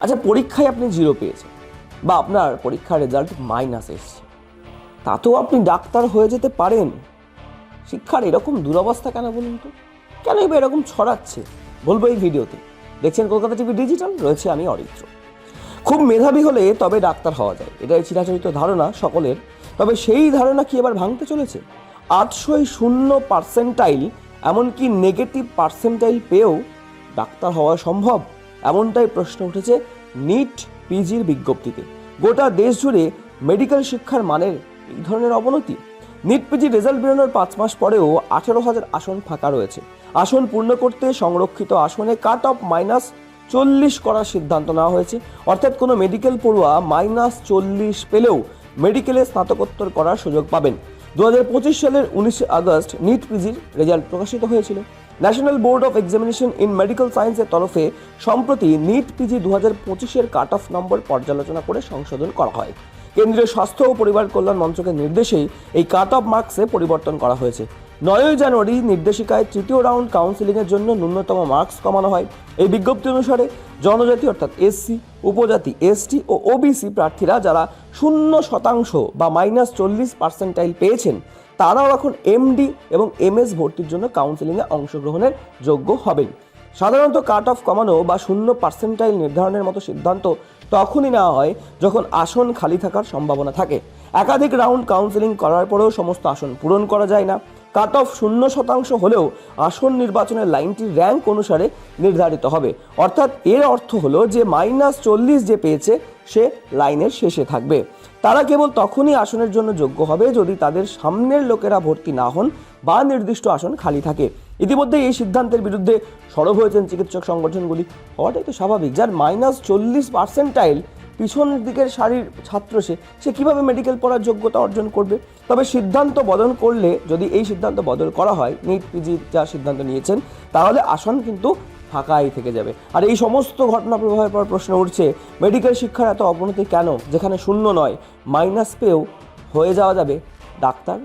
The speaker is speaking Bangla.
আচ্ছা, পরীক্ষায় আপনি 0 পেয়েছেন বা আপনার পরীক্ষার রেজাল্ট মাইনাস এসছে, তাতেও আপনি ডাক্তার হয়ে যেতে পারেন। শিক্ষার এরকম দুরবস্থা কেন বলুন তো? কেনই বা এরকম ছড়াচ্ছে বলবো এই ভিডিওতে। দেখছেন কলকাতা টিভি ডিজিটাল, রয়েছে আমি অরিত্র। খুব মেধাবী হলে তবে ডাক্তার হওয়া যায়, এটাই চিরাচরিত ধারণা সকলের। তবে সেই ধারণা কি এবার ভাঙতে চলেছে? 800% এমনকি নেগেটিভ পার্সেন্টাইল পেয়েও ডাক্তার হওয়া সম্ভব? এমনটাই প্রশ্ন উঠেছে নিট পিজির বিজ্ঞপ্তিতে। গোটা দেশ জুড়ে মেডিকেল শিক্ষার মানের এই ধরনের অবনতি। নিট পিজির রেজাল্ট বেরোনোর 5 মাস পরেও 18,000 আসন ফাঁকা রয়েছে। আসন পূর্ণ করতে সংরক্ষিত আসনে কাট অফ -40 করার সিদ্ধান্ত নেওয়া হয়েছে। অর্থাৎ কোনো মেডিকেল পড়ুয়া -40 পেলেও মেডিকেলে স্নাতকোত্তর করার সুযোগ পাবেন। 2025 সালের 19 আগস্ট নিট পিজির রেজাল্ট প্রকাশিত হয়েছিল। National board of examination in medical সায়েন্সের তরফে সম্প্রতি নিট পিজি 2025-এর কাট অফ নম্বর পর্যালোচনা করে সংশোধন করা হয়। কেন্দ্রীয় স্বাস্থ্য ও পরিবার কল্যাণ মন্ত্রকের নির্দেশেই এই কাট অফ মার্কসে পরিবর্তন করা হয়েছে। 9 জানুয়ারি নির্দেশিকায় তৃতীয় রাউন্ড কাউন্সিলিংয়ের জন্য ন্যূনতম মার্কস কমানো হয়। এই বিজ্ঞপ্তি অনুসারে জনজাতি অর্থাৎ এসসি, উপজাতি, এসটি ও ওবিসি প্রার্থীরা যারা 0% বা -40% পেয়েছেন তারাও এখন এমডি এবং এমএস ভর্তির জন্য কাউন্সিলিংয়ে অংশগ্রহণের যোগ্য হবেন। সাধারণত কাট অফ কমানো বা 0% নির্ধারণের মতো সিদ্ধান্ত তখনই নেওয়া হয় যখন আসন খালি থাকার সম্ভাবনা থাকে। একাধিক রাউন্ড কাউন্সিলিং করার পরেও সমস্ত আসন পূরণ করা যায় না। কাট অফ 0% হলেও আসন নির্বাচনের লাইনটি র্যাঙ্ক অনুসারে নির্ধারিত হবে। অর্থাৎ এর অর্থ হলো যে -40 যে পেয়েছে সে লাইনের শেষে থাকবে। তারা কেবল তখনই আসনের জন্য যোগ্য হবে যদি তাদের সামনের লোকেরা ভর্তি না হন বা নির্দিষ্ট আসন খালি থাকে। ইতিমধ্যে এই সিদ্ধান্তের বিরুদ্ধে সরব হয়েছেন চিকিৎসক সংগঠনগুলি। হওয়াটাই তো স্বাভাবিক। যার -40% পিছনের দিকের সারির ছাত্র সে কিভাবে মেডিকেল পড়ার যোগ্যতা অর্জন করবে? তবে সিদ্ধান্ত বদল করলে, যদি এই সিদ্ধান্ত বদল করা হয়, নিট পিজি যা সিদ্ধান্ত নিয়েছেন, তাহলে আসন কিন্তু ফাঁকাই থেকে যাবে। আর এই সমস্ত ঘটনা প্রবাহের পর প্রশ্ন উঠছে, মেডিকেল শিক্ষার এত অবনতি কেন, যেখানে 0 নয় মাইনাস পেয়েও হয়ে যাওয়া যাবে ডাক্তার?